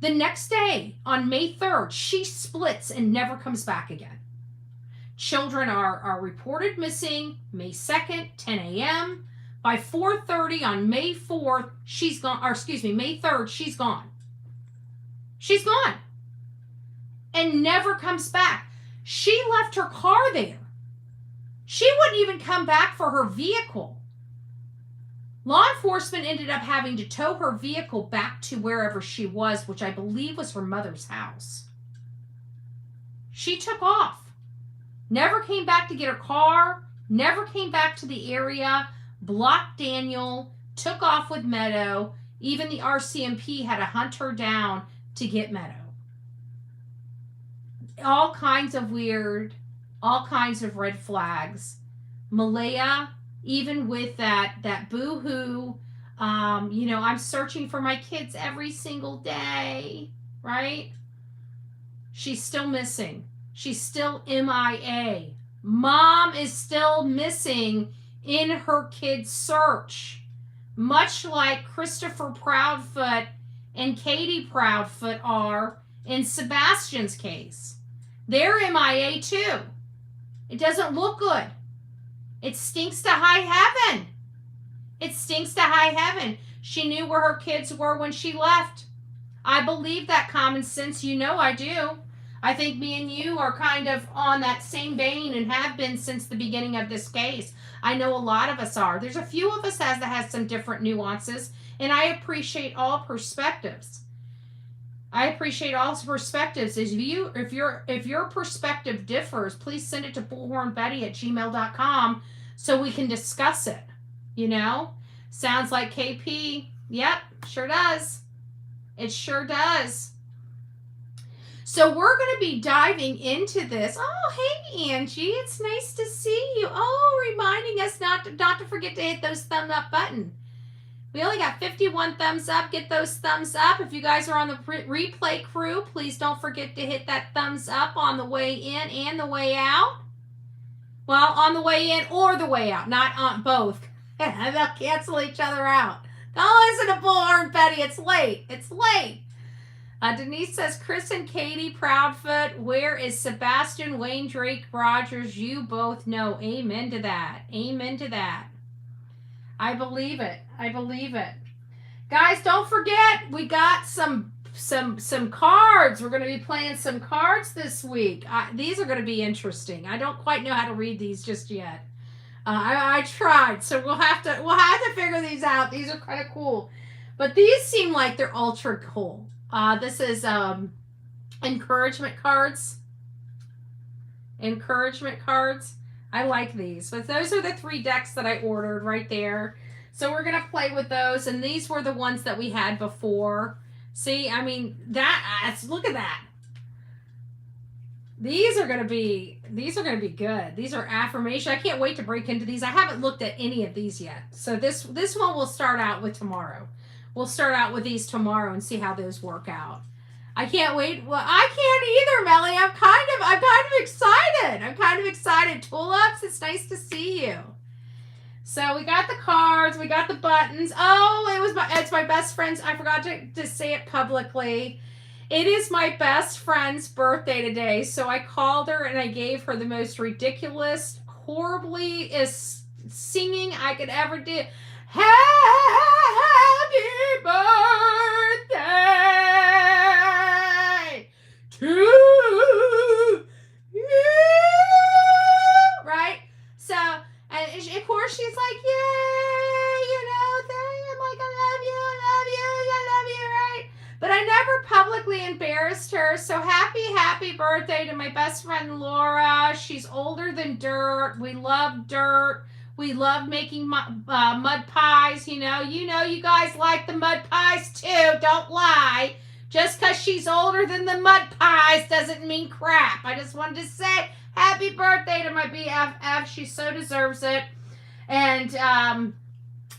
the next day, on May 3rd, she splits and never comes back again. Children are reported missing May 2nd, 10 a.m. By 4:30 on May 4th, she's gone, or excuse me, May 3rd, she's gone. She's gone. And never comes back. She left her car there. She wouldn't even come back for her vehicle. Law enforcement ended up having to tow her vehicle back to wherever she was, which I believe was her mother's house. She took off. Never came back to get her car. Never came back to the area. Blocked Daniel. Took off with Meadow. Even the RCMP had to hunt her down to get Meadow. All kinds of weird, all kinds of red flags. Malaya, even with that boo-hoo, I'm searching for my kids every single day, right? She's still missing. She's still MIA. Mom is still missing in her kid's search. Much like Christopher Proudfoot and Katie Proudfoot are in Sebastian's case. They're MIA too. It doesn't look good. It stinks to high heaven. It stinks to high heaven. She knew where her kids were when she left. I believe that common sense. You know I do. I think me and you are kind of on that same vein and have been since the beginning of this case. I know a lot of us are. There's a few of us that has some different nuances, and I appreciate all perspectives. If your perspective differs, please send it to bullhornbetty@gmail.com so we can discuss it. Sounds like KP. Yep, sure does. It sure does. So we're going to be diving into this. Oh, hey, Angie. It's nice to see you. Oh, reminding us not to forget to hit those thumb up button. We only got 51 thumbs up. Get those thumbs up. If you guys are on the replay crew, please don't forget to hit that thumbs up on the way in and the way out. Well, on the way in or the way out, not on both. They'll cancel each other out. Don't listen to Bullhorn Betty. It's late. It's late. Denise says, Chris and Katie Proudfoot, where is Sebastian, Wayne, Drake, Rogers? You both know. Amen to that. Amen to that. I believe it. I believe it. Guys, don't forget, we got some cards. We're going to be playing some cards this week. These are going to be interesting. I don't quite know how to read these just yet. I tried, so we'll have to figure these out. These are kind of cool. But these seem like they're ultra cool. This is encouragement cards. Encouragement cards. I like these. But those are the 3 decks that I ordered right there. So we're going to play with those. And these were the ones that we had before. See, I mean, look at that. These are going to be good. These are affirmation. I can't wait to break into these. I haven't looked at any of these yet. So this one we'll start out with tomorrow. We'll start out with these tomorrow and see how those work out. I can't wait. Well, I can't either, Melly. I'm kind of excited. I'm kind of excited. Tulips, it's nice to see you. So we got the cards, we got the buttons. Oh, it's my best friend's. I forgot to say it publicly. It is my best friend's birthday today. So I called her and I gave her the most ridiculous, horribly singing I could ever do. Happy birthday to you, right? So, and of course she's like, yay, I'm like, I love you, right? But I never publicly embarrassed her. So happy birthday to my best friend Laura. She's older than dirt. We love dirt. We love making mud pies, You guys like the mud pies too. Don't lie. Just because she's older than the mud pies doesn't mean crap. I just wanted to say Happy birthday to my BFF. She so deserves it. And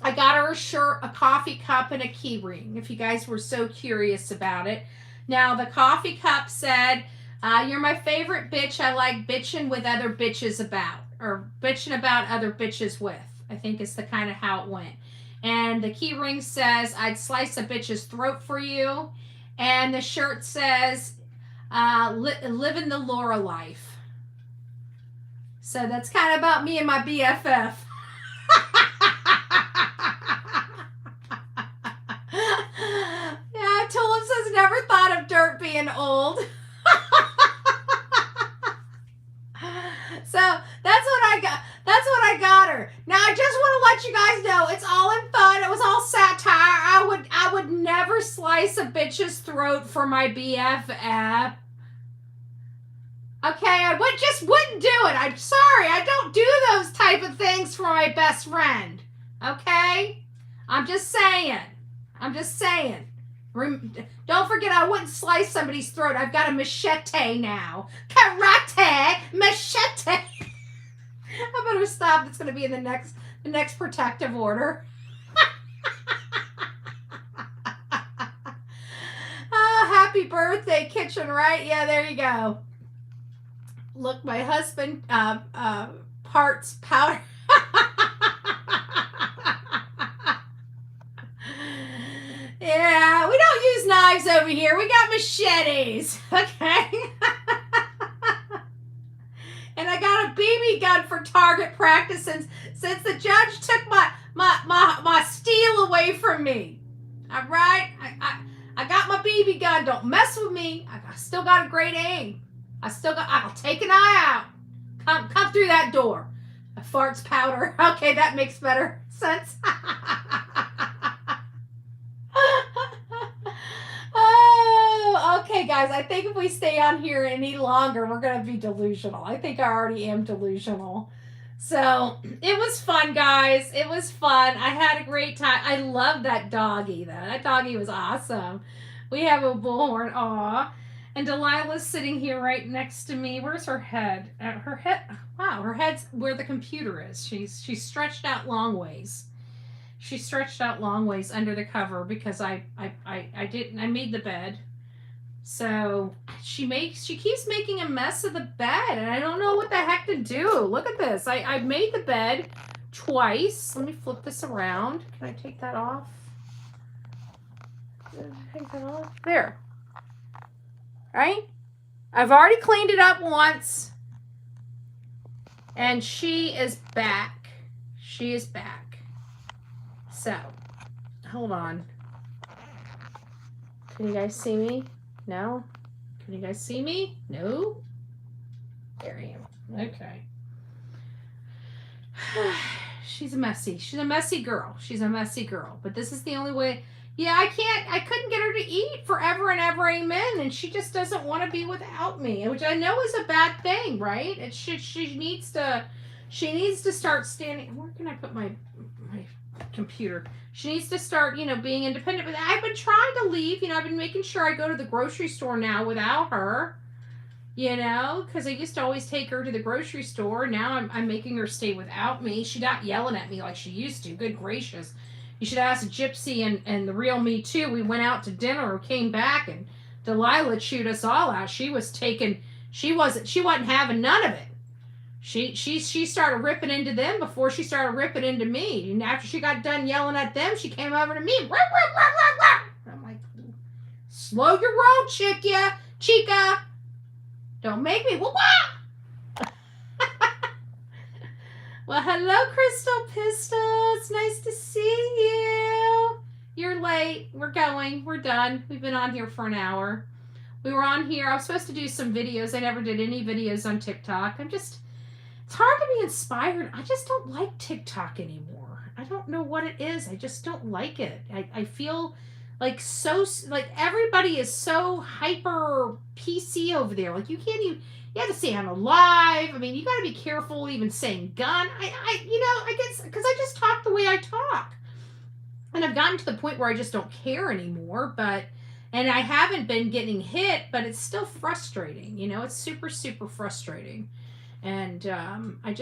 I got her a shirt, a coffee cup, and a key ring, if you guys were so curious about it. Now, the coffee cup said, you're my favorite bitch. I like bitching with other bitches about, or bitching about other bitches with, I think is the kind of how it went. And the key ring says, I'd slice a bitch's throat for you. And the shirt says, living the Laura life. So that's kind of about me and my BFF. Yeah, Tulip says, never thought of dirt being old. So that's what I got. That's what I got her. Now I just want to let you guys know it's all in fun. It was all satire. I would never slice a bitch's throat for my BFF. Okay, I just wouldn't do it. I'm sorry. I don't do those type of things for my best friend. Okay? I'm just saying. Don't forget, I wouldn't slice somebody's throat. I've got a machete now. Karate machete. I better stop. It's going to be in the next protective order. Oh, happy birthday, kitchen, right? Yeah, there you go. Look, my husband parts powder. Yeah, we don't use knives over here. We got machetes, okay? And I got a BB gun for target practice since the judge took my steel away from me. All right? I got my BB gun. Don't mess with me. I still got a great aim. I'll take an eye out. Come through that door. Farts powder. Okay, that makes better sense. Oh, okay, guys. I think if we stay on here any longer, we're going to be delusional. I think I already am delusional. So it was fun, guys. It was fun. I had a great time. I love that doggy, though. That doggy was awesome. We have a bullhorn. Aw. And Delilah's sitting here right next to me. Where's her head? Her head. Wow, her head's where the computer is. She's stretched out long ways. She stretched out long ways under the cover because I made the bed. So she keeps making a mess of the bed, and I don't know what the heck to do. Look at this. I made the bed twice. Let me flip this around. Can I take that off? Take that off. There. Right? I've already cleaned it up once. And she is back. She is back. So, hold on. Can you guys see me? No? Can you guys see me? No? There I am. Okay. She's a messy girl. But this is the only way. Yeah, I couldn't get her to eat forever and ever, amen. And she just doesn't want to be without me, which I know is a bad thing, right? She needs to start standing. Where can I put my computer? She needs to start, being independent. But I've been trying to leave. I've been making sure I go to the grocery store now without her. Because I used to always take her to the grocery store. Now I'm making her stay without me. She's not yelling at me like she used to. Good gracious. You should ask Gypsy and the real me too. We went out to dinner or came back, and Delilah chewed us all out. She wasn't having none of it. She started ripping into them before she started ripping into me. And after she got done yelling at them, she came over to me. I'm like, slow your roll, chica. Don't make me. Well, hello, Crystal Pistol. It's nice to see you. You're late. We're going. We're done. We've been on here for an hour. We were on here. I was supposed to do some videos. I never did any videos on TikTok. it's hard to be inspired. I just don't like TikTok anymore. I don't know what it is. I just don't like it. I feel like everybody is so hyper PC over there. Like you can't even... You have to say I'm alive. I mean, you got to be careful even saying gun. I guess because I just talk the way I talk. And I've gotten to the point where I just don't care anymore. And I haven't been getting hit, but it's still frustrating. It's super, super frustrating. And I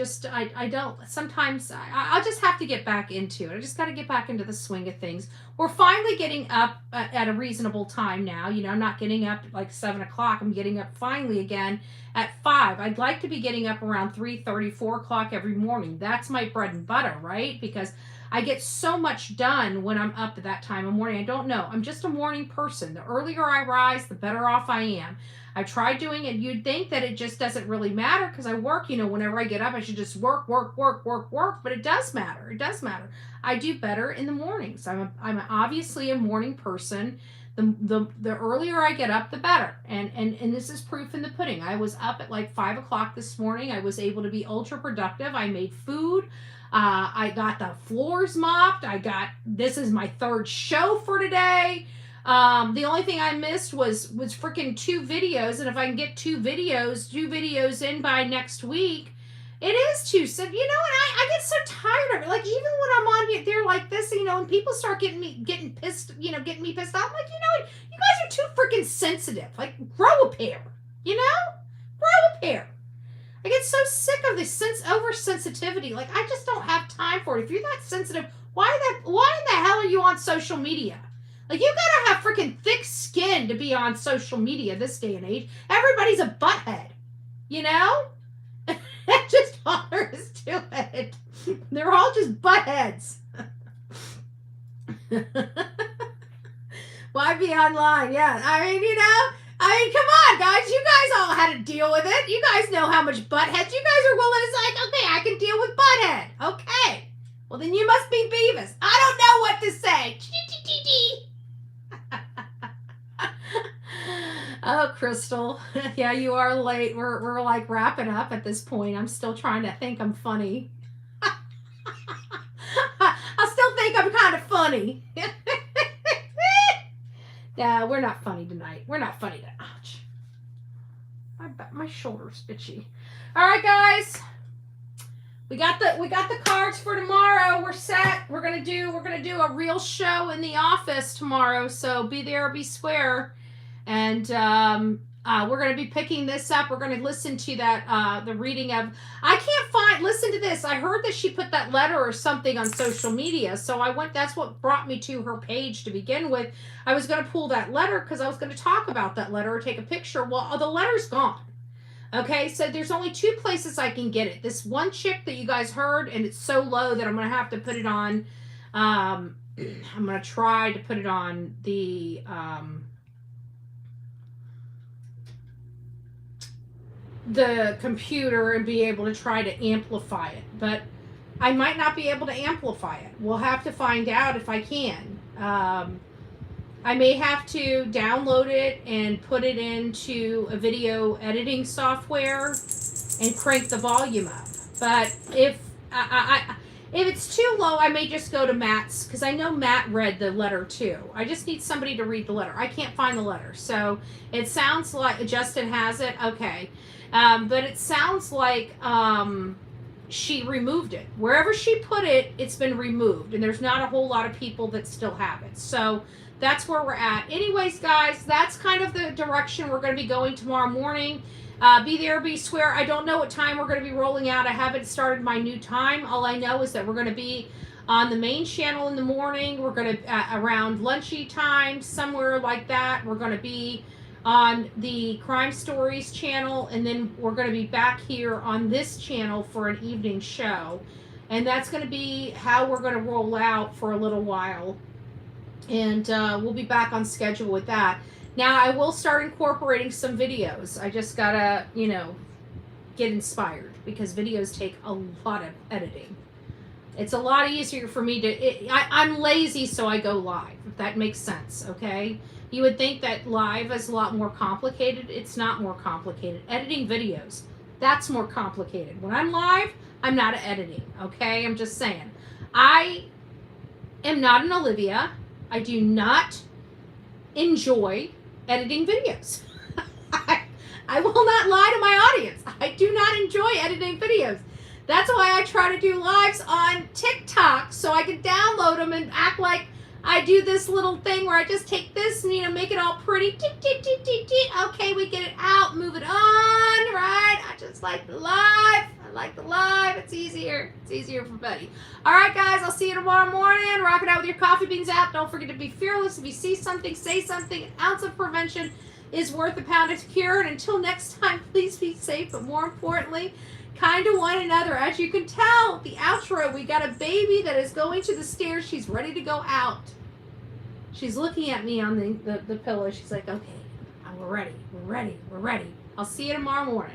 don't, sometimes I'll just have to get back into it. I just got to get back into the swing of things. We're finally getting up at a reasonable time now. You know, I'm not getting up like 7 o'clock. I'm getting up finally again at 5. I'd like to be getting up around 3:30, 4 o'clock every morning. That's my bread and butter, right? Because I get so much done when I'm up at that time of morning. I don't know. I'm just a morning person. The earlier I rise, the better off I am. I tried doing it. You'd think that it just doesn't really matter because I work, you know, whenever I get up, I should just work. But it does matter. It does matter. I do better in the mornings. I'm obviously a morning person. The earlier I get up, the better. And this is proof in the pudding. I was up at like 5 o'clock this morning. I was able to be ultra productive. I made food. I got the floors mopped. This is my 3rd show for today. The only thing I missed was freaking 2 videos, and if I can get 2 videos in by next week, it is 2. So, you know, and I get so tired of it. Like, even when I'm on there like this, you know, and people start getting me pissed off, I'm like, you know, you guys are too freaking sensitive. Like, grow a pair, you know? Grow a pair. I get so sick of this oversensitivity. Like, I just don't have time for it. If you're that sensitive, why in the hell are you on social media? Like, you gotta have freaking thick skin to be on social media this day and age. Everybody's a butthead, you know? That's just all there is to it. They're all just buttheads. Why be online? Yeah, I mean, you know, come on, guys. You guys all had to deal with it. You guys know how much buttheads. You guys are willing to say, okay, I can deal with butthead. Okay. Well, then you must be Beavis. I don't know what to say. Oh, Crystal. Yeah, you are late. We're like wrapping up at this point. I'm still trying to think I'm funny. I still think I'm kind of funny. No, we're not funny tonight. We're not funny tonight. Ouch. My shoulder's itchy. All right, guys. We got the cards for tomorrow. We're set. We're gonna do a real show in the office tomorrow. So be there, be square. And we're going to be picking this up. We're going to listen to that, the reading of, listen to this. I heard that she put that letter or something on social media. So that's what brought me to her page to begin with. I was going to pull that letter because I was going to talk about that letter or take a picture. Well, the letter's gone. Okay, so there's only 2 places I can get it. This one chick that you guys heard, and it's so low that I'm going to have to put it on, I'm going to try to put it on the computer and be able to try to amplify it, but I might not be able to amplify it. We'll have to find out if I can. I may have to download it and put it into a video editing software and crank the volume up. But if it's too low, I may just go to Matt's, because I know Matt read the letter too. I just need somebody to read the letter. I can't find the letter. So it sounds like Justin has it. Okay. But it sounds like she removed it. Wherever she put it, it's been removed. And there's not a whole lot of people that still have it. So that's where we're at. Anyways, guys, that's kind of the direction we're going to be going tomorrow morning. Be there, be square. I don't know what time we're going to be rolling out. I haven't started my new time. All I know is that we're going to be on the main channel in the morning. We're going to, around lunchy time, somewhere like that. We're going to be on the Crime Stories channel, and then we're going to be back here on this channel for an evening show. And that's going to be how we're going to roll out for a little while. And we'll be back on schedule with that. Now, I will start incorporating some videos. I just got to, you know, get inspired, because videos take a lot of editing. It's a lot easier for me to... I'm lazy, so I go live, if that makes sense, okay? You would think that live is a lot more complicated. It's not more complicated. Editing videos, that's more complicated. When I'm live, I'm not editing, okay? I'm just saying. I am not an Olivia. I do not enjoy editing videos. I will not lie to my audience. I do not enjoy editing videos. That's why I try to do lives on TikTok, so I can download them and act like I do this little thing where I just take this and, make it all pretty. Okay, we get it out, move it on, right? I just like the life. I like the life. It's easier. It's easier for Buddy. All right, guys, I'll see you tomorrow morning. Rock it out with your coffee beans out. Don't forget to be fearless. If you see something, say something. An ounce of prevention is worth a pound of cure. And until next time, please be safe, but more importantly, kind to one another. As you can tell, the outro, we got a baby that is going to the stairs. She's ready to go out. She's looking at me on the pillow. She's like, okay, we're ready. We're ready. We're ready. I'll see you tomorrow morning.